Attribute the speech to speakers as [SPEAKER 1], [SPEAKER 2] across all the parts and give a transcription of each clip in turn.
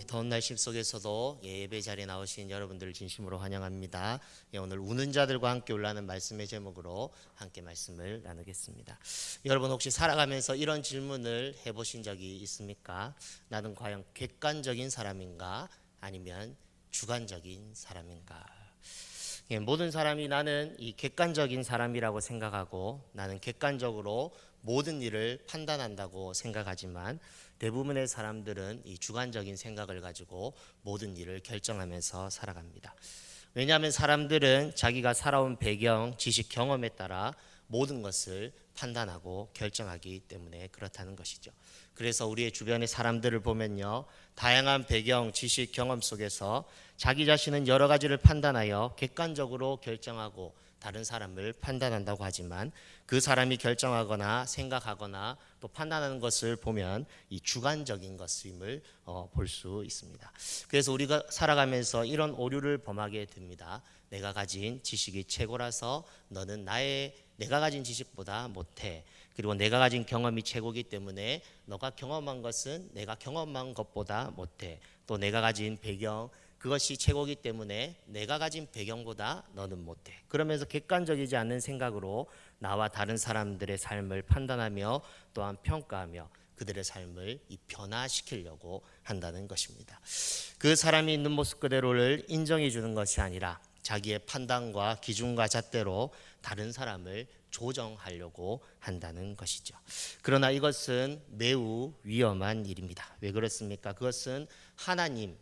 [SPEAKER 1] 더운 날씨 속에서도 예배 자리에 나오신 여러분들을 진심으로 환영합니다. 오늘 우는 자들과 함께 올라는 말씀의 제목으로 함께 말씀을 나누겠습니다. 여러분 혹시 살아가면서 이런 질문을 해보신 적이 있습니까? 나는 과연 객관적인 사람인가 아니면 주관적인 사람인가? 모든 사람이 나는 이 객관적인 사람이라고 생각하고 나는 객관적으로 모든 일을 판단한다고 생각하지만 대부분의 사람들은 이 주관적인 생각을 가지고 모든 일을 결정하면서 살아갑니다. 왜냐하면 사람들은 자기가 살아온 배경, 지식, 경험에 따라 모든 것을 판단하고 결정하기 때문에 그렇다는 것이죠. 그래서 우리의 주변의 사람들을 보면요, 다양한 배경, 지식, 경험 속에서 자기 자신은 여러 가지를 판단하여 객관적으로 결정하고 다른 사람을 판단한다고 하지만 그 사람이 결정하거나 생각하거나 또 판단하는 것을 보면 이 주관적인 것임을 볼 수 있습니다. 그래서 우리가 살아가면서 이런 오류를 범하게 됩니다. 내가 가진 지식이 최고라서 너는 내가 가진 지식보다 못해. 그리고 내가 가진 경험이 최고이기 때문에 너가 경험한 것은 내가 경험한 것보다 못해. 또 내가 가진 배경, 그것이 최고이기 때문에 내가 가진 배경보다 너는 못해. 그러면서 객관적이지 않는 생각으로 나와 다른 사람들의 삶을 판단하며 또한 평가하며 그들의 삶을 변화시키려고 한다는 것입니다. 그 사람이 있는 모습 그대로를 인정해 주는 것이 아니라 자기의 판단과 기준과 잣대로 다른 사람을 조정하려고 한다는 것이죠. 그러나 이것은 매우 위험한 일입니다. 왜 그렇습니까? 그것은 하나님,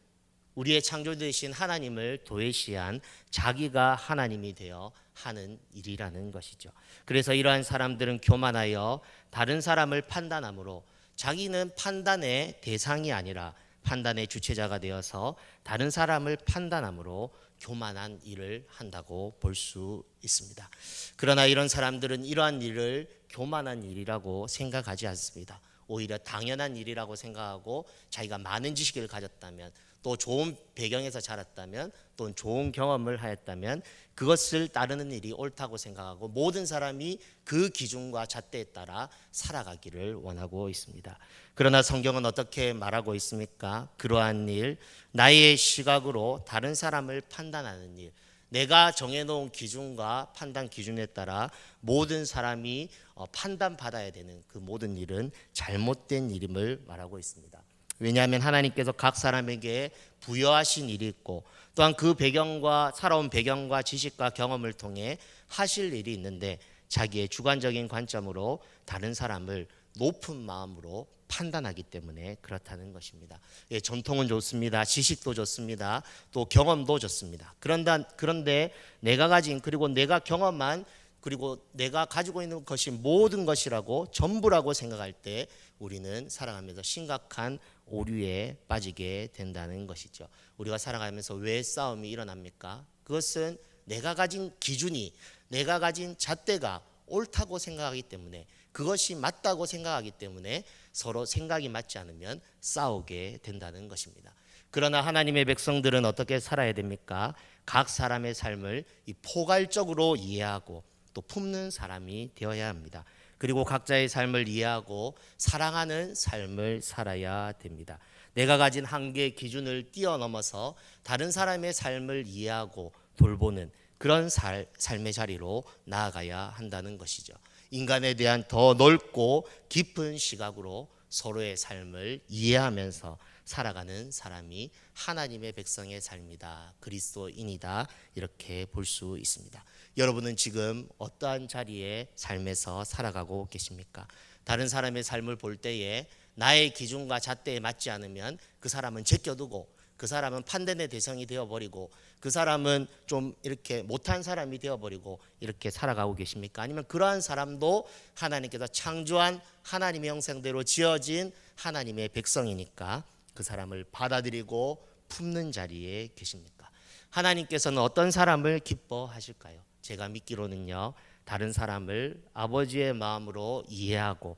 [SPEAKER 1] 우리의 창조주이신 하나님을 도외시한 자기가 하나님이 되어 하는 일이라는 것이죠. 그래서 이러한 사람들은 교만하여 다른 사람을 판단함으로 자기는 판단의 대상이 아니라 판단의 주체자가 되어서 다른 사람을 판단함으로 교만한 일을 한다고 볼 수 있습니다. 그러나 이런 사람들은 이러한 일을 교만한 일이라고 생각하지 않습니다. 오히려 당연한 일이라고 생각하고 자기가 많은 지식을 가졌다면 또 좋은 배경에서 자랐다면 또 좋은 경험을 하였다면 그것을 따르는 일이 옳다고 생각하고 모든 사람이 그 기준과 잣대에 따라 살아가기를 원하고 있습니다. 그러나 성경은 어떻게 말하고 있습니까? 그러한 일, 나의 시각으로 다른 사람을 판단하는 일, 내가 정해놓은 기준과 판단 기준에 따라 모든 사람이 판단받아야 되는 그 모든 일은 잘못된 일임을 말하고 있습니다. 왜냐하면 하나님께서 각 사람에게 부여하신 일이 있고 또한 그 배경과 살아온 배경과 지식과 경험을 통해 하실 일이 있는데 자기의 주관적인 관점으로 다른 사람을 높은 마음으로 판단하기 때문에 그렇다는 것입니다. 전통은 좋습니다. 지식도 좋습니다. 또 경험도 좋습니다. 그런데 내가 가진 그리고 내가 경험한 그리고 내가 가지고 있는 것이 모든 것이라고 전부라고 생각할 때 우리는 살아가면서 심각한 오류에 빠지게 된다는 것이죠. 우리가 살아가면서 왜 싸움이 일어납니까? 그것은 내가 가진 기준이, 내가 가진 잣대가 옳다고 생각하기 때문에, 그것이 맞다고 생각하기 때문에 서로 생각이 맞지 않으면 싸우게 된다는 것입니다. 그러나 하나님의 백성들은 어떻게 살아야 됩니까? 각 사람의 삶을 포괄적으로 이해하고 또 품는 사람이 되어야 합니다. 그리고 각자의 삶을 이해하고 사랑하는 삶을 살아야 됩니다. 내가 가진 한계의 기준을 뛰어넘어서 다른 사람의 삶을 이해하고 돌보는 그런 삶의 자리로 나아가야 한다는 것이죠. 인간에 대한 더 넓고 깊은 시각으로 서로의 삶을 이해하면서 살아가는 사람이 하나님의 백성의 삶이다, 그리스도인이다, 이렇게 볼 수 있습니다. 여러분은 지금 어떠한 자리의 삶에서 살아가고 계십니까? 다른 사람의 삶을 볼 때에 나의 기준과 잣대에 맞지 않으면 그 사람은 제껴두고 그 사람은 판단의 대상이 되어버리고 그 사람은 좀 이렇게 못한 사람이 되어버리고 이렇게 살아가고 계십니까? 아니면 그러한 사람도 하나님께서 창조한 하나님의 형상대로 지어진 하나님의 백성이니까 그 사람을 받아들이고 품는 자리에 계십니까? 하나님께서는 어떤 사람을 기뻐하실까요? 제가 믿기로는요, 다른 사람을 아버지의 마음으로 이해하고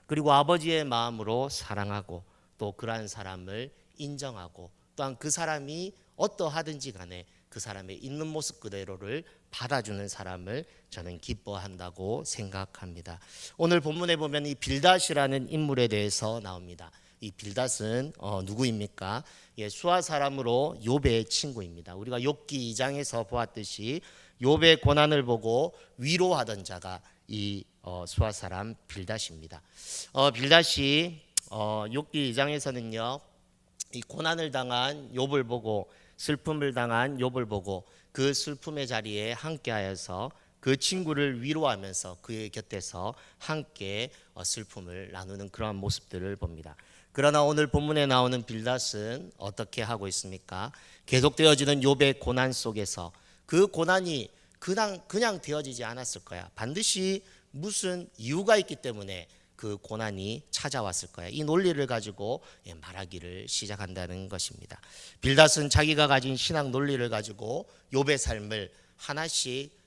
[SPEAKER 1] 그리고 아버지의 마음으로 사랑하고 또 그러한 사람을 인정하고 또한 그 사람이 어떠하든지 간에 그 사람의 있는 모습 그대로를 받아주는 사람을 저는 기뻐한다고 생각합니다. 오늘 본문에 보면 이 빌닷이라는 인물에 대해서 나옵니다. 이 빌닷은 누구입니까? 예, 수아 사람으로 욥의 친구입니다. 우리가 욥기 2장에서 보았듯이 욥의 고난을 보고 위로하던 자가 이 수아 사람 빌닷입니다. 빌닷이 욥기 2장에서는요, 이 고난을 당한 욥을 보고 슬픔을 당한 욥을 보고 그 슬픔의 자리에 함께하여서 그 친구를 위로하면서 그의 곁에서 함께 슬픔을 나누는 그러한 모습들을 봅니다. 그러나 오늘 본문에 나오는 빌닷은 어떻게 하고 있습니까? 계속되어지는 욥의 고난 속에서 그 고난이 그냥 되어지지 않았을 거야. 반드시 무슨 이유가 있기 때문에 그 고난이 찾아왔을 거야. 이 논리를 가지고 말하기를 시작한다는 것입니다. 빌닷은 자기가 가진 신학 논리를 가지고 욥의 삶을 하나씩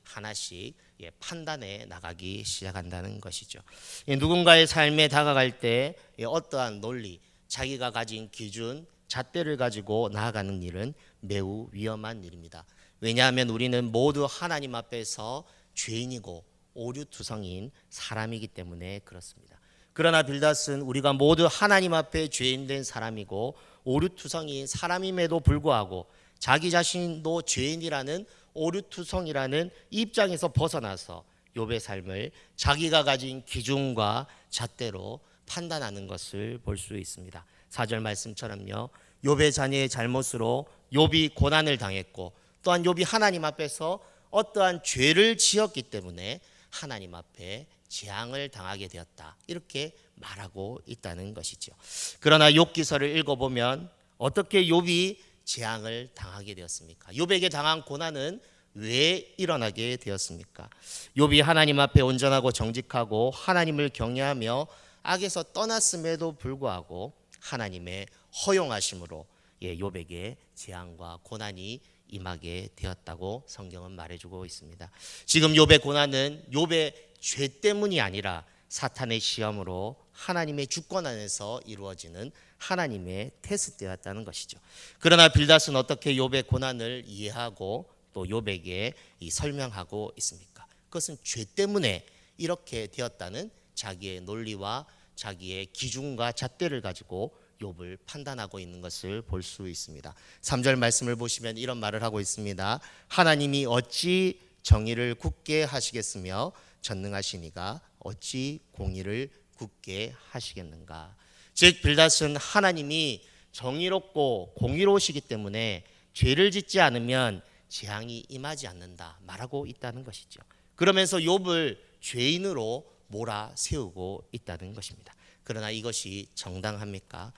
[SPEAKER 1] 판단해 나가기 시작한다는 것이죠. 누군가의 삶에 다가갈 때 어떠한 논리, 자기가 가진 기준, 잣대를 가지고 나아가는 일은 매우 위험한 일입니다. 왜냐하면 우리는 모두 하나님 앞에서 죄인이고 오류투성인 사람이기 때문에 그렇습니다. 그러나 빌닷은 우리가 모두 하나님 앞에 죄인된 사람이고 오류투성인 사람임에도 불구하고 자기 자신도 죄인이라는 오류투성이라는 입장에서 벗어나서 욥의 삶을 자기가 가진 기준과 잣대로 판단하는 것을 볼 수 있습니다. 4절 말씀처럼요, 욥의 자녀의 잘못으로 욥이 고난을 당했고 또한 욥이 하나님 앞에서 어떠한 죄를 지었기 때문에 하나님 앞에 재앙을 당하게 되었다, 이렇게 말하고 있다는 것이죠. 그러나 욥기서를 읽어보면 어떻게 욥이 재앙을 당하게 되었습니까? 욥에게 당한 고난은 왜 일어나게 되었습니까? 욥이 하나님 앞에 온전하고 정직하고 하나님을 경외하며 악에서 떠났음에도 불구하고 하나님의 허용하심으로 욥에게 재앙과 고난이 임하게 되었다고 성경은 말해주고 있습니다. 지금 욥의 고난은 욥의 죄 때문이 아니라 사탄의 시험으로 하나님의 주권 안에서 이루어지는 하나님의 테스트였다는 것이죠. 그러나 빌닷은 어떻게 욥의 고난을 이해하고 또 욥에게 설명하고 있습니까? 그것은 죄 때문에 이렇게 되었다는 자기의 논리와 자기의 기준과 잣대를 가지고 욥을 판단하고 있는 것을 볼 수 있습니다. 3절 말씀을 보시면 이런 말을 하고 있습니다. 하나님이 어찌 정의를 굳게 하시겠으며 전능하시니가 어찌 공의를 굳게 하시겠는가. 즉 빌닷은 하나님이 정의롭고 공의로우시기 때문에 죄를 짓지 않으면 재앙이 임하지 않는다 말하고 있다는 것이죠. 그러면서 욥을 죄인으로 몰아세우고 있다는 것입니다. 그러나 이것이 정당합니까?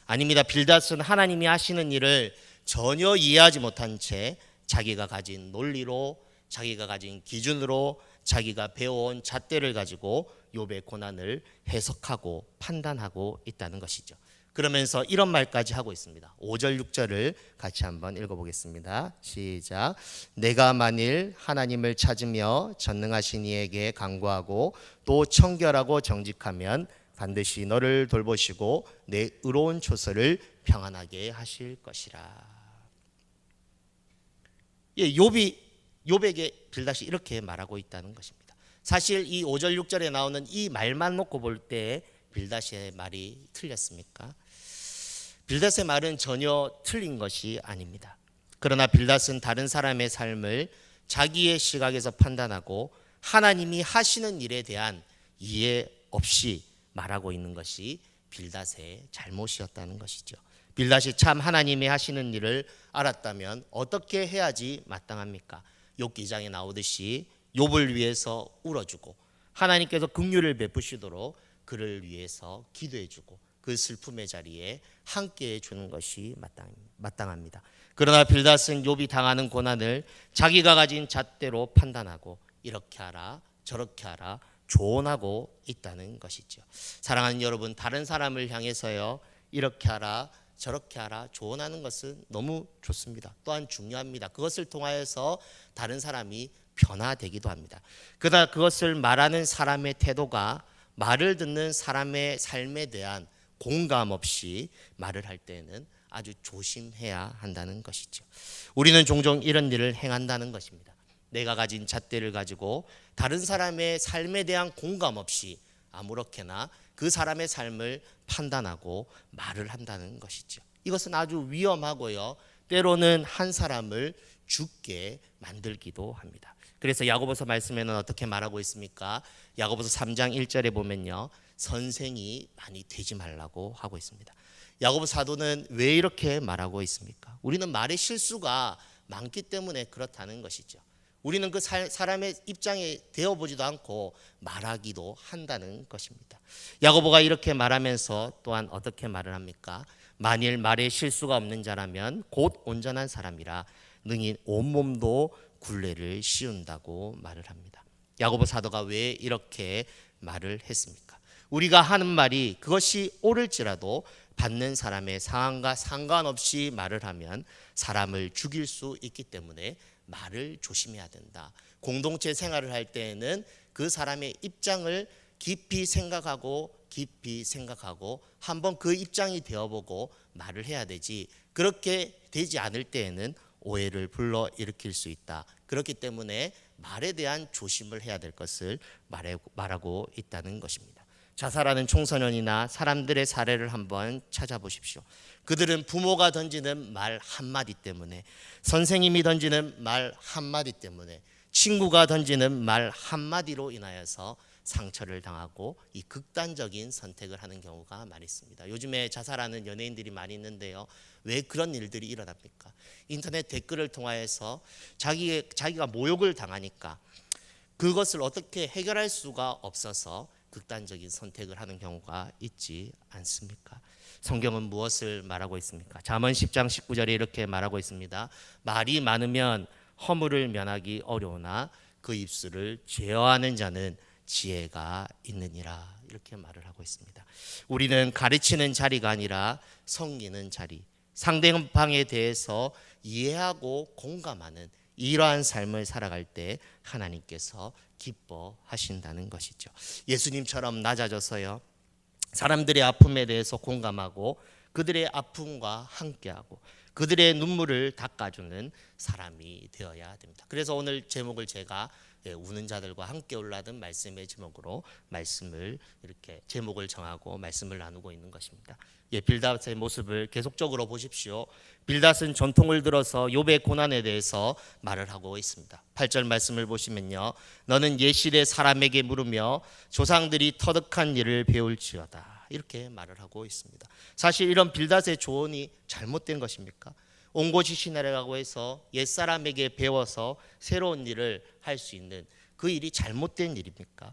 [SPEAKER 1] 아닙니다. 빌닷은 하나님이 하시는 일을 전혀 이해하지 못한 채 자기가 가진 논리로, 자기가 가진 기준으로, 자기가 배워온 잣대를 가지고 욥의 고난을 해석하고 판단하고 있다는 것이죠. 그러면서 이런 말까지 하고 있습니다. 5절 6절을 같이 한번 읽어보겠습니다. 시작. 내가 만일 하나님을 찾으며 전능하신 이에게 간구하고 또 청결하고 정직하면 반드시 너를 돌보시고 내 의로운 초소를 평안하게 하실 것이라. 욥에게 빌닷이 이렇게 말하고 있다는 것입니다. 사실 이 5절 6절에 나오는 이 말만 놓고 볼 때 빌닷의 말이 틀렸습니까? 빌닷의 말은 전혀 틀린 것이 아닙니다. 그러나 빌닷은 다른 사람의 삶을 자기의 시각에서 판단하고 하나님이 하시는 일에 대한 이해 없이 말하고 있는 것이 빌닷의 잘못이었다는 것이죠. 빌닷이 참 하나님이 하시는 일을 알았다면 어떻게 해야지 마땅합니까? 욥기 2장에 나오듯이 욥을 위해서 울어주고 하나님께서 긍휼을 베푸시도록 그를 위해서 기도해주고 그 슬픔의 자리에 함께해 주는 것이 마땅합니다. 그러나 빌닷은 욥이 당하는 고난을 자기가 가진 잣대로 판단하고 이렇게 하라 저렇게 하라 조언하고 있다는 것이죠. 사랑하는 여러분, 다른 사람을 향해서요 이렇게 하라 저렇게 하라 조언하는 것은 너무 좋습니다. 또한 중요합니다. 그것을 통하여서 다른 사람이 변화되기도 합니다. 그러나 그것을 말하는 사람의 태도가 말을 듣는 사람의 삶에 대한 공감 없이 말을 할 때는 아주 조심해야 한다는 것이죠. 우리는 종종 이런 일을 행한다는 것입니다. 내가 가진 잣대를 가지고 다른 사람의 삶에 대한 공감 없이 아무렇게나 그 사람의 삶을 판단하고 말을 한다는 것이죠. 이것은 아주 위험하고요. 때로는 한 사람을 죽게 만들기도 합니다. 그래서 야고보서 말씀에는 어떻게 말하고 있습니까? 야고보서 3장 1절에 보면요. 선생이 많이 되지 말라고 하고 있습니다. 야고보 사도는 왜 이렇게 말하고 있습니까? 우리는 말의 실수가 많기 때문에 그렇다는 것이죠. 우리는 그 사람의 입장에 되어보지도 않고 말하기도 한다는 것입니다. 야고보가 이렇게 말하면서 또한 어떻게 말을 합니까? 만일 말에 실수가 없는 자라면 곧 온전한 사람이라 능히 온몸도 굴레를 씌운다고 말을 합니다. 야고보 사도가 왜 이렇게 말을 했습니까? 우리가 하는 말이 그것이 옳을지라도 받는 사람의 상황과 상관없이 말을 하면 사람을 죽일 수 있기 때문에 말을 조심해야 된다. 공동체 생활을 할 때에는 그 사람의 입장을 깊이 생각하고 한번 그 입장이 되어보고 말을 해야 되지, 그렇게 되지 않을 때에는 오해를 불러일으킬 수 있다. 그렇기 때문에 말에 대한 조심을 해야 될 것을 말하고 있다는 것입니다. 자살하는 청소년이나 사람들의 사례를 한번 찾아보십시오. 그들은 부모가 던지는 말 한마디 때문에, 선생님이 던지는 말 한마디 때문에, 친구가 던지는 말 한마디로 인하여서 상처를 당하고 이 극단적인 선택을 하는 경우가 많이 있습니다. 요즘에 자살하는 연예인들이 많이 있는데요. 왜 그런 일들이 일어납니까? 인터넷 댓글을 통하여서 자기가 모욕을 당하니까 그것을 어떻게 해결할 수가 없어서 극단적인 선택을 하는 경우가 있지 않습니까? 성경은 무엇을 말하고 있습니까? 잠언 10장 19절에 이렇게 말하고 있습니다. 말이 많으면 허물을 면하기 어려우나 그 입술을 제어하는 자는 지혜가 있느니라. 이렇게 말을 하고 있습니다. 우리는 가르치는 자리가 아니라 섬기는 자리, 상대방에 대해서 이해하고 공감하는 이러한 삶을 살아갈 때 하나님께서 기뻐하신다는 것이죠. 예수님처럼 낮아져서요, 사람들의 아픔에 대해서 공감하고 그들의 아픔과 함께하고 그들의 눈물을 닦아주는 사람이 되어야 됩니다. 그래서 오늘 제목을 제가 우는 자들과 함께 올라든 말씀의 제목으로 말씀을 이렇게 제목을 정하고 말씀을 나누고 있는 것입니다. 빌닷의 모습을 계속적으로 보십시오. 빌닷은 전통을 들어서 욥의 고난에 대해서 말을 하고 있습니다. 8절 말씀을 보시면요, 너는 옛시대 사람에게 물으며 조상들이 터득한 일을 배울지어다. 이렇게 말을 하고 있습니다. 사실 이런 빌닷의 조언이 잘못된 것입니까? 온 곳이 시내라고 해서 옛사람에게 배워서 새로운 일을 할 수 있는 그 일이 잘못된 일입니까?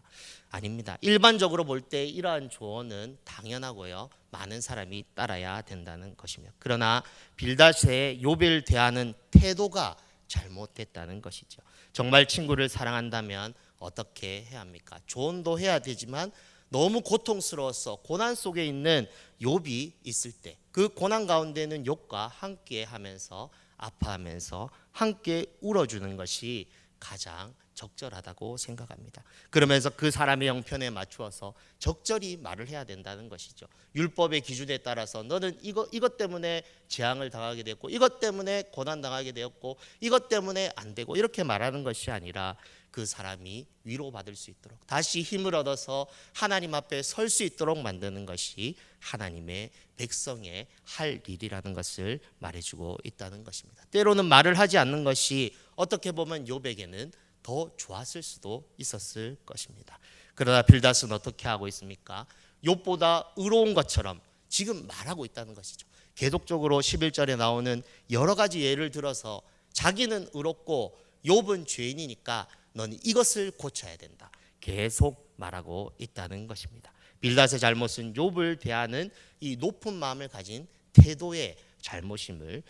[SPEAKER 1] 아닙니다. 일반적으로 볼 때 이러한 조언은 당연하고요, 많은 사람이 따라야 된다는 것입니다. 그러나 빌닷의 욥을 대하는 태도가 잘못됐다는 것이죠. 정말 친구를 사랑한다면 어떻게 해야 합니까? 조언도 해야 되지만 너무 고통스러워서 고난 속에 있는 욥이 있을 때 그 고난 가운데는 욥과 함께 하면서 아파하면서 함께 울어주는 것이 가장 적절하다고 생각합니다. 그러면서 그 사람의 형편에 맞추어서 적절히 말을 해야 된다는 것이죠. 율법의 기준에 따라서 너는 이것 때문에 재앙을 당하게 됐고, 이것 때문에 고난 당하게 되었고, 이것 때문에 안 되고, 이렇게 말하는 것이 아니라 그 사람이 위로받을 수 있도록 다시 힘을 얻어서 하나님 앞에 설 수 있도록 만드는 것이 하나님의 백성의 할 일이라는 것을 말해주고 있다는 것입니다. 때로는 말을 하지 않는 것이 어떻게 보면 욥에게는 더 좋았을 수도 있었을 것입니다. 그러나 빌닷은 어떻게 하고 있습니까? 욥보다 의로운 것처럼 지금 말하고 있다는 것이죠. 계속적으로 11절에 나오는 여러 가지 예를 들어서 자기는 의롭고 욥은 죄인이니까 넌 이것을 고쳐야 된다, 계속 말하고 있다는 것입니다. 빌닷의 잘못은 욥을 대하는 이 높은 마음을 가진 태도의 잘못임을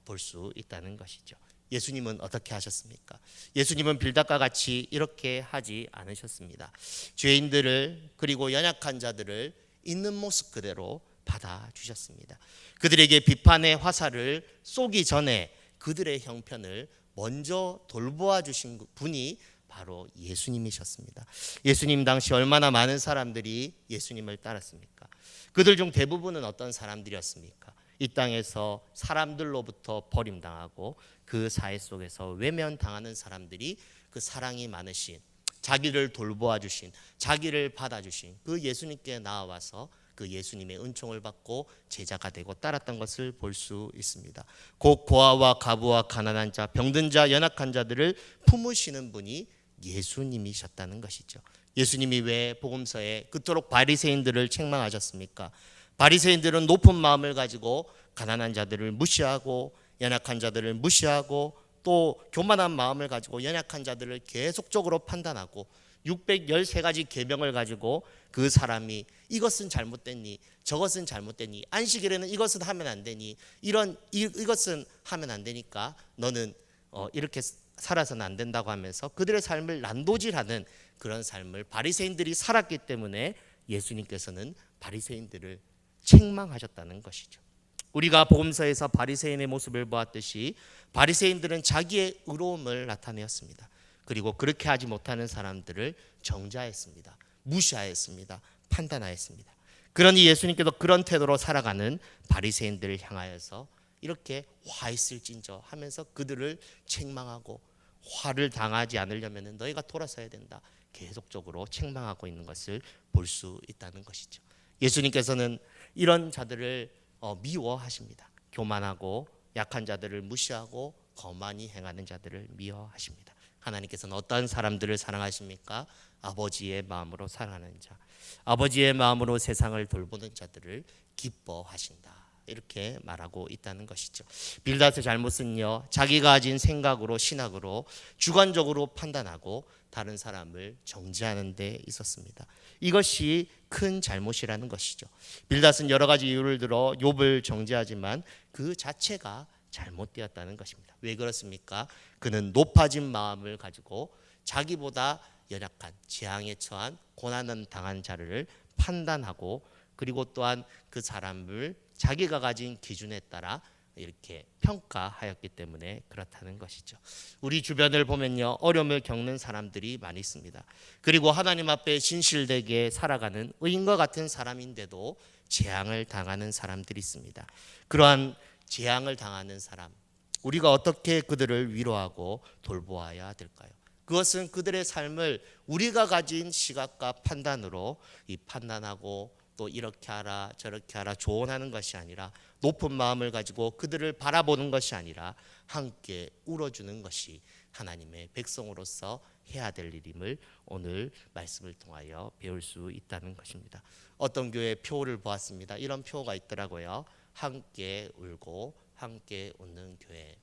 [SPEAKER 1] 볼 수 있다는 것이죠. 예수님은 어떻게 하셨습니까? 예수님은 빌닷과 같이 이렇게 하지 않으셨습니다. 죄인들을, 그리고 연약한 자들을 있는 모습 그대로 받아주셨습니다. 그들에게 비판의 화살을 쏘기 전에 그들의 형편을 먼저 돌보아 주신 분이 바로 예수님이셨습니다. 예수님 당시 얼마나 많은 사람들이 예수님을 따랐습니까? 그들 중 대부분은 어떤 사람들이었습니까? 이 땅에서 사람들로부터 버림당하고 그 사회 속에서 외면당하는 사람들이 그 사랑이 많으신, 자기를 돌보아 주신, 자기를 받아주신 그 예수님께 나와서 그 예수님의 은총을 받고 제자가 되고 따랐던 것을 볼 수 있습니다. 곧 고아와 과부와 가난한 자, 병든 자, 연약한 자들을 품으시는 분이 예수님이셨다는 것이죠. 예수님이 왜 복음서에 그토록 바리새인들을 책망하셨습니까? 바리새인들은 높은 마음을 가지고 가난한 자들을 무시하고 연약한 자들을 무시하고 또 교만한 마음을 가지고 연약한 자들을 계속적으로 판단하고 613가지 계명을 가지고 그 사람이 이것은 잘못됐니, 저것은 잘못됐니, 안식일에는 이것은 하면 안 되니, 이것은 하면 안 되니까 너는 이렇게 살아서는 안 된다고 하면서 그들의 삶을 난도질하는 그런 삶을 바리새인들이 살았기 때문에 예수님께서는 바리새인들을 책망하셨다는 것이죠. 우리가 복음서에서 바리새인의 모습을 보았듯이 바리새인들은 자기의 의로움을 나타내었습니다. 그리고 그렇게 하지 못하는 사람들을 정죄했습니다. 무시하였습니다. 판단하였습니다. 그러니 예수님께서 그런 태도로 살아가는 바리새인들을 향하여서 이렇게 화 있을진저 하면서 그들을 책망하고 화를 당하지 않으려면 너희가 돌아서야 된다. 계속적으로 책망하고 있는 것을 볼 수 있다는 것이죠. 예수님께서는 이런 자들을 미워하십니다. 교만하고 약한 자들을 무시하고 거만히 행하는 자들을 미워하십니다. 하나님께서는 어떤 사람들을 사랑하십니까? 아버지의 마음으로 사랑하는 자, 아버지의 마음으로 세상을 돌보는 자들을 기뻐하신다. 이렇게 말하고 있다는 것이죠. 빌닷의 잘못은요, 자기가 가진 생각으로 신학으로 주관적으로 판단하고 다른 사람을 정죄하는 데 있었습니다. 이것이 큰 잘못이라는 것이죠. 빌닷은 여러 가지 이유를 들어 욥을 정죄하지만 그 자체가 잘못되었다는 것입니다. 왜 그렇습니까? 그는 높아진 마음을 가지고 자기보다 연약한, 재앙에 처한, 고난을 당한 자를 판단하고 그리고 또한 그 사람을 자기가 가진 기준에 따라 이렇게 평가하였기 때문에 그렇다는 것이죠. 우리 주변을 보면요, 어려움을 겪는 사람들이 많이 있습니다. 그리고 하나님 앞에 진실되게 살아가는 의인과 같은 사람인데도 재앙을 당하는 사람들이 있습니다. 그러한 재앙을 당하는 사람, 우리가 어떻게 그들을 위로하고 돌보아야 될까요? 그것은 그들의 삶을 우리가 가진 시각과 판단으로 판단하고 또 이렇게 하라 저렇게 하라 조언하는 것이 아니라 높은 마음을 가지고 그들을 바라보는 것이 아니라 함께 울어주는 것이 하나님의 백성으로서 해야 될 일임을 오늘 말씀을 통하여 배울 수 있다는 것입니다. 어떤 교회 표를 보았습니다. 이런 표가 있더라고요. 함께 울고 함께 웃는 교회.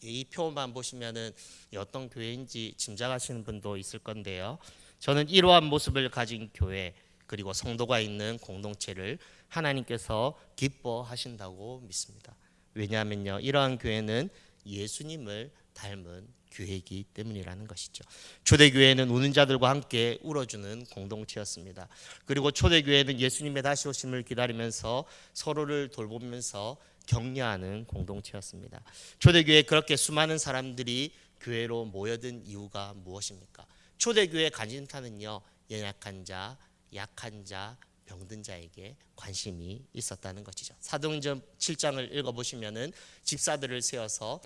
[SPEAKER 1] 이 표만 보시면은 어떤 교회인지 짐작하시는 분도 있을 건데요. 저는 이러한 모습을 가진 교회 그리고 성도가 있는 공동체를 하나님께서 기뻐하신다고 믿습니다. 왜냐하면요, 이러한 교회는 예수님을 닮은 교회이기 때문이라는 것이죠. 초대교회는 우는 자들과 함께 울어주는 공동체였습니다. 그리고 초대교회는 예수님의 다시 오심을 기다리면서 서로를 돌보면서 격려하는 공동체였습니다. 초대교회에 그렇게 수많은 사람들이 교회로 모여든 이유가 무엇입니까? 초대교회 간증타는요, 연약한 자, 약한 자, 병든 자에게 관심이 있었다는 것이죠. 사도행전 7장을 읽어보시면은 집사들을 세워서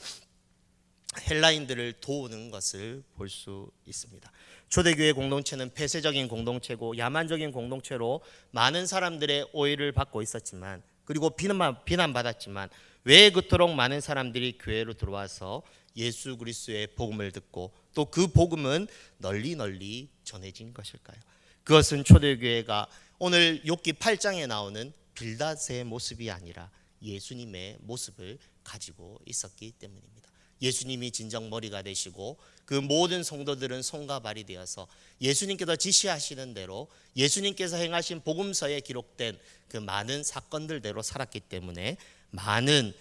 [SPEAKER 1] 헬라인들을 도우는 것을 볼 수 있습니다. 초대교회 공동체는 폐쇄적인 공동체고 야만적인 공동체로 많은 사람들의 오해를 받고 있었지만 그리고 비난받았지만 왜 그토록 많은 사람들이 교회로 들어와서 예수 그리스도의 복음을 듣고 또 그 복음은 널리 전해진 것일까요? 그것은 초대교회가 오늘 욥기 8장에 나오는 빌닷의 모습이 아니라 예수님의 모습을 가지고 있었기 때문입니다. 예수님이 진정 머리가 되시고 그 모든 성도들은 손과 발이 되어서 예수님께서 지시하시는 대로 예수님께서 행하신 복음서에 기록된 그 많은 사건들대로 살았기 때문에 많은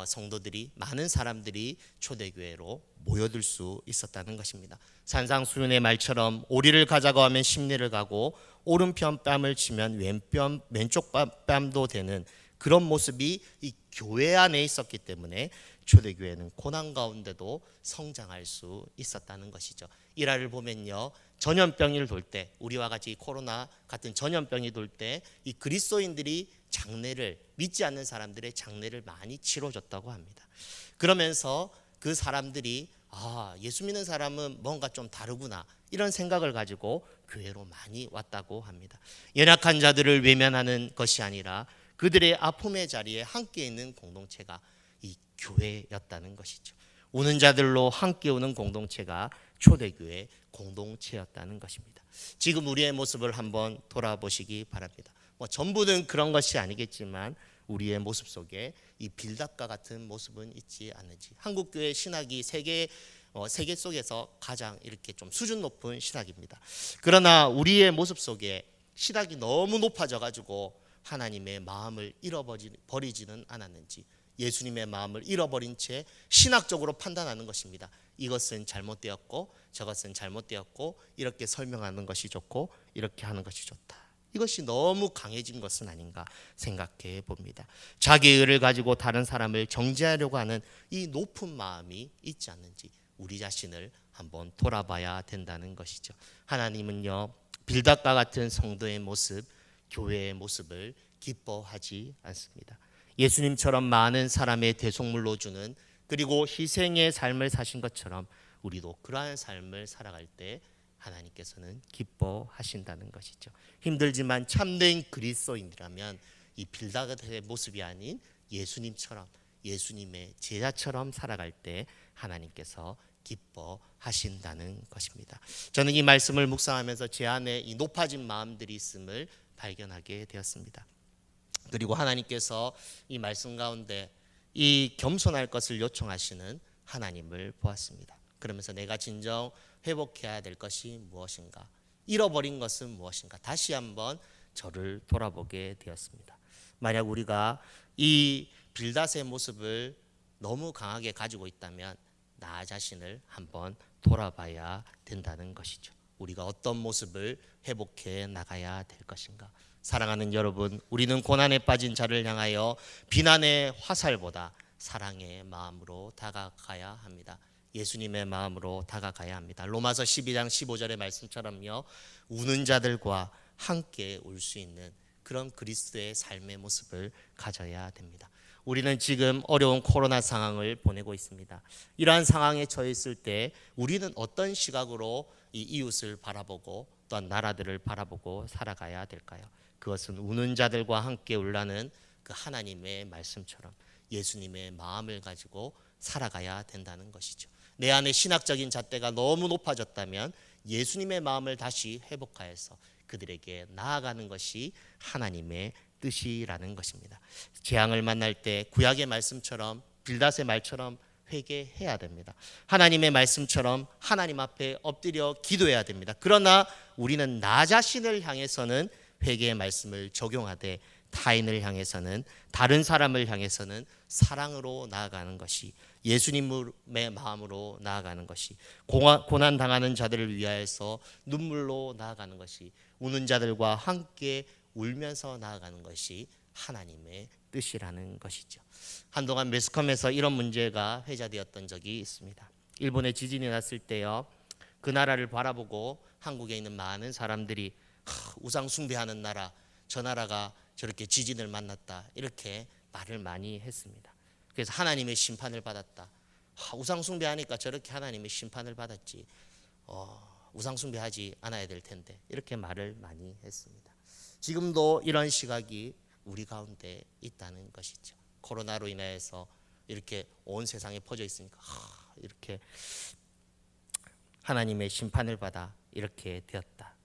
[SPEAKER 1] 성도들이 많은 사람들이 초대교회로 모여들 수 있었다는 것입니다. 산상수훈의 말처럼 오리를 가자고 하면 십리를 가고 오른편 뺨을 치면 왼쪽 뺨도 되는 그런 모습이 이 교회 안에 있었기 때문에 초대교회는 고난 가운데도 성장할 수 있었다는 것이죠. 일화를 보면요, 전염병이 돌 때, 우리와 같이 코로나 같은 전염병이 돌 때 이 그리스도인들이 장례를, 믿지 않는 사람들의 장례를 많이 치러줬다고 합니다. 그러면서 그 사람들이 예수 믿는 사람은 뭔가 좀 다르구나, 이런 생각을 가지고 교회로 많이 왔다고 합니다. 연약한 자들을 외면하는 것이 아니라 그들의 아픔의 자리에 함께 있는 공동체가 이 교회였다는 것이죠. 우는 자들로 함께 우는 공동체가 초대교회 공동체였다는 것입니다. 지금 우리의 모습을 한번 돌아보시기 바랍니다. 전부는 그런 것이 아니겠지만 우리의 모습 속에 이 빌닷과 같은 모습은 있지 않는지. 한국교회 신학이 세계 속에서 가장 이렇게 좀 수준 높은 신학입니다. 그러나 우리의 모습 속에 신학이 너무 높아져 가지고 하나님의 마음을 잃어버리지는 않았는지, 예수님의 마음을 잃어버린 채 신학적으로 판단하는 것입니다. 이것은 잘못되었고 저것은 잘못되었고 이렇게 설명하는 것이 좋고 이렇게 하는 것이 좋다. 이것이 너무 강해진 것은 아닌가 생각해 봅니다. 자기의 의를 가지고 다른 사람을 정죄하려고 하는 이 높은 마음이 있지 않는지 우리 자신을 한번 돌아봐야 된다는 것이죠. 하나님은요, 빌닷과 같은 성도의 모습, 교회의 모습을 기뻐하지 않습니다. 예수님처럼 많은 사람의 대속물로 주는, 그리고 희생의 삶을 사신 것처럼 우리도 그러한 삶을 살아갈 때 하나님께서는 기뻐하신다는 것이죠. 힘들지만 참된 그리스도인이라면 이 빌닷의 모습이 아닌 예수님처럼, 예수님의 제자처럼 살아갈 때 하나님께서 기뻐하신다는 것입니다. 저는 이 말씀을 묵상하면서 제 안에 이 높아진 마음들이 있음을 발견하게 되었습니다. 그리고 하나님께서 이 말씀 가운데 이 겸손할 것을 요청하시는 하나님을 보았습니다. 그러면서 내가 진정 회복해야 될 것이 무엇인가, 잃어버린 것은 무엇인가, 다시 한번 저를 돌아보게 되었습니다. 만약 우리가 이 빌닷의 모습을 너무 강하게 가지고 있다면 나 자신을 한번 돌아봐야 된다는 것이죠. 우리가 어떤 모습을 회복해 나가야 될 것인가. 사랑하는 여러분, 우리는 고난에 빠진 자를 향하여 비난의 화살보다 사랑의 마음으로 다가가야 합니다. 예수님의 마음으로 다가가야 합니다. 로마서 12장 15절의 말씀처럼요, 우는 자들과 함께 울 수 있는 그런 그리스도의 삶의 모습을 가져야 됩니다. 우리는 지금 어려운 코로나 상황을 보내고 있습니다. 이러한 상황에 처해 있을 때 우리는 어떤 시각으로 이 이웃을 바라보고 또한 나라들을 바라보고 살아가야 될까요? 그것은 우는 자들과 함께 울라는 그 하나님의 말씀처럼 예수님의 마음을 가지고 살아가야 된다는 것이죠. 내 안에 신학적인 잣대가 너무 높아졌다면 예수님의 마음을 다시 회복하여서 그들에게 나아가는 것이 하나님의 뜻이라는 것입니다. 재앙을 만날 때 구약의 말씀처럼 빌닷의 말처럼 회개해야 됩니다. 하나님의 말씀처럼 하나님 앞에 엎드려 기도해야 됩니다. 그러나 우리는 나 자신을 향해서는 회개의 말씀을 적용하되 타인을 향해서는, 다른 사람을 향해서는 사랑으로 나아가는 것이, 예수님의 마음으로 나아가는 것이, 고난 당하는 자들을 위하여서 눈물로 나아가는 것이, 우는 자들과 함께 울면서 나아가는 것이 하나님의 뜻이라는 것이죠. 한동안 매스컴에서 이런 문제가 회자되었던 적이 있습니다. 일본에 지진이 났을 때요, 그 나라를 바라보고 한국에 있는 많은 사람들이 우상 숭배하는 나라, 저 나라가 저렇게 지진을 만났다, 이렇게 말을 많이 했습니다. 그래서 하나님의 심판을 받았다. 우상 숭배하니까 저렇게 하나님의 심판을 받았지, 우상 숭배하지 않아야 될 텐데, 이렇게 말을 많이 했습니다. 지금도 이런 시각이 우리 가운데 있다는 것이죠. 코로나로 인해서 이렇게 온 세상에 퍼져 있으니까 이렇게 하나님의 심판을 받아 이렇게 되었다.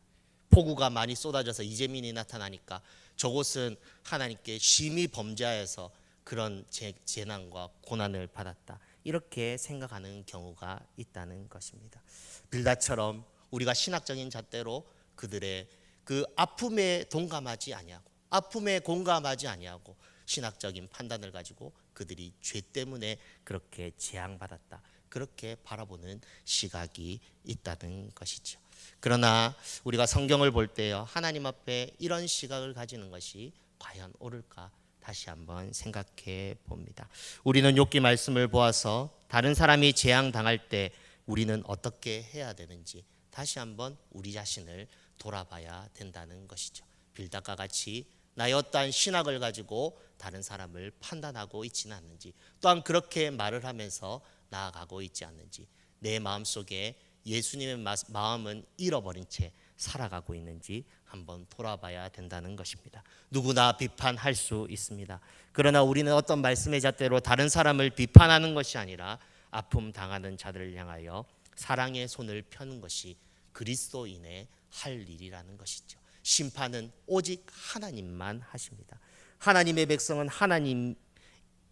[SPEAKER 1] 폭우가 많이 쏟아져서 이재민이 나타나니까 저곳은 하나님께 심히 범죄하여서 그런 재난과 고난을 받았다, 이렇게 생각하는 경우가 있다는 것입니다. 빌닷처럼 우리가 신학적인 잣대로 그들의 그 아픔에 동감하지 아니하고, 아픔에 공감하지 아니하고 신학적인 판단을 가지고 그들이 죄 때문에 그렇게 재앙받았다, 그렇게 바라보는 시각이 있다는 것이죠. 그러나 우리가 성경을 볼 때요, 하나님 앞에 이런 시각을 가지는 것이 과연 옳을까 다시 한번 생각해 봅니다. 우리는 욥기 말씀을 보아서 다른 사람이 재앙 당할 때 우리는 어떻게 해야 되는지 다시 한번 우리 자신을 돌아봐야 된다는 것이죠. 빌닷과 같이 나의 어떠한 신학을 가지고 다른 사람을 판단하고 있지는 않는지, 또한 그렇게 말을 하면서 나아가고 있지 않는지, 내 마음속에 예수님의 마음은 잃어버린 채 살아가고 있는지 한번 돌아봐야 된다는 것입니다. 누구나 비판할 수 있습니다. 그러나 우리는 어떤 말씀의 잣대로 다른 사람을 비판하는 것이 아니라 아픔 당하는 자들을 향하여 사랑의 손을 펴는 것이 그리스도인의 할 일이라는 것이죠. 심판은 오직 하나님만 하십니다. 하나님의 백성은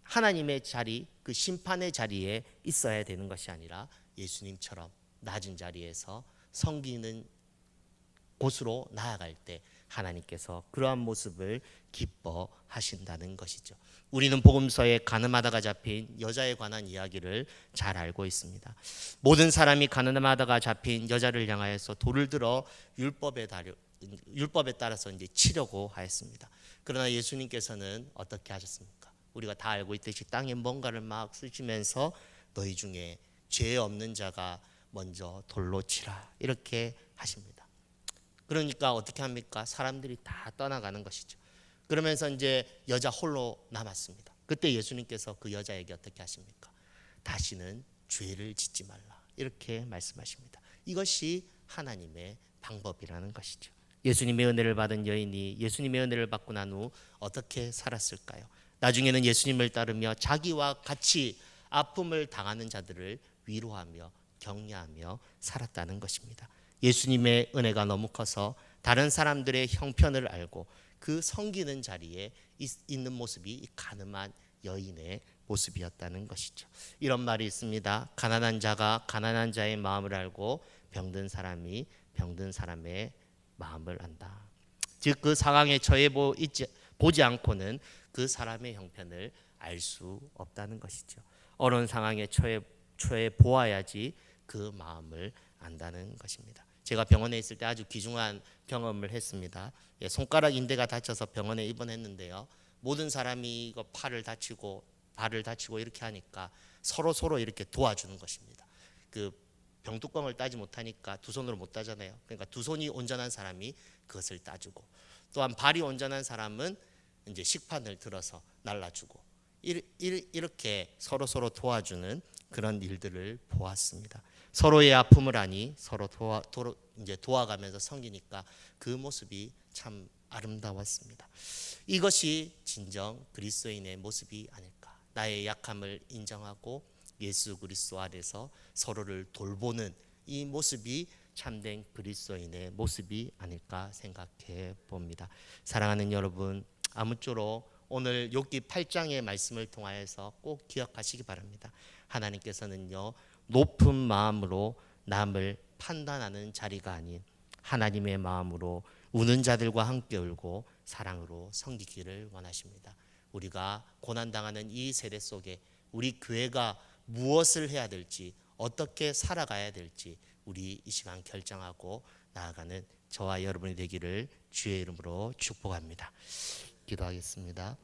[SPEAKER 1] 하나님의 자리, 그 심판의 자리에 있어야 되는 것이 아니라 예수님처럼 낮은 자리에서 섬기는 곳으로 나아갈 때 하나님께서 그러한 모습을 기뻐하신다는 것이죠. 우리는 복음서에 가늠하다가 잡힌 여자에 관한 이야기를 잘 알고 있습니다. 모든 사람이 가늠하다가 잡힌 여자를 향하여서 돌을 들어 율법에 따라서 이제 치려고 하였습니다. 그러나 예수님께서는 어떻게 하셨습니까? 우리가 다 알고 있듯이 땅에 뭔가를 막 쓰시면서 너희 중에 죄 없는 자가 먼저 돌로 치라 이렇게 하십니다. 그러니까 어떻게 합니까? 사람들이 다 떠나가는 것이죠. 그러면서 이제 여자 홀로 남았습니다. 그때 예수님께서 그 여자에게 어떻게 하십니까? 다시는 죄를 짓지 말라 이렇게 말씀하십니다. 이것이 하나님의 방법이라는 것이죠. 예수님의 은혜를 받은 여인이 예수님의 은혜를 받고 난 후 어떻게 살았을까요? 나중에는 예수님을 따르며 자기와 같이 아픔을 당하는 자들을 위로하며 격려하며 살았다는 것입니다. 예수님의 은혜가 너무 커서 다른 사람들의 형편을 알고 그 섬기는 자리에 있는 모습이 이 가늠한 여인의 모습이었다는 것이죠. 이런 말이 있습니다. 가난한 자가 가난한 자의 마음을 알고 병든 사람이 병든 사람의 마음을 안다. 즉 그 상황에 처해 보지 않고는 그 사람의 형편을 알 수 없다는 것이죠. 어려운 상황에 처해 보아야지 그 마음을 안다는 것입니다. 제가 병원에 있을 때 아주 귀중한 경험을 했습니다. 손가락 인대가 다쳐서 병원에 입원했는데요. 모든 사람이 이거 팔을 다치고 발을 다치고 이렇게 하니까 서로 이렇게 도와주는 것입니다. 그 병뚜껑을 따지 못하니까 두 손으로 못 따잖아요. 그러니까 두 손이 온전한 사람이 그것을 따주고, 또한 발이 온전한 사람은 이제 식판을 들어서 날라주고, 이렇게 서로 도와주는 그런 일들을 보았습니다. 서로의 아픔을 아니 서로 도와가면서 섬기니까 그 모습이 참 아름다웠습니다. 이것이 진정 그리스도인의 모습이 아닐까. 나의 약함을 인정하고 예수 그리스도 안에서 서로를 돌보는 이 모습이 참된 그리스도인의 모습이 아닐까 생각해 봅니다. 사랑하는 여러분, 아무쪼록 오늘 욥기 8장의 말씀을 통하여서 꼭 기억하시기 바랍니다. 하나님께서는요, 높은 마음으로 남을 판단하는 자리가 아닌 하나님의 마음으로 우는 자들과 함께 울고 사랑으로 섬기기를 원하십니다. 우리가 고난당하는 이 세대 속에 우리 교회가 무엇을 해야 될지, 어떻게 살아가야 될지 우리 이 시간 결정하고 나아가는 저와 여러분이 되기를 주의 이름으로 축복합니다. 기도하겠습니다.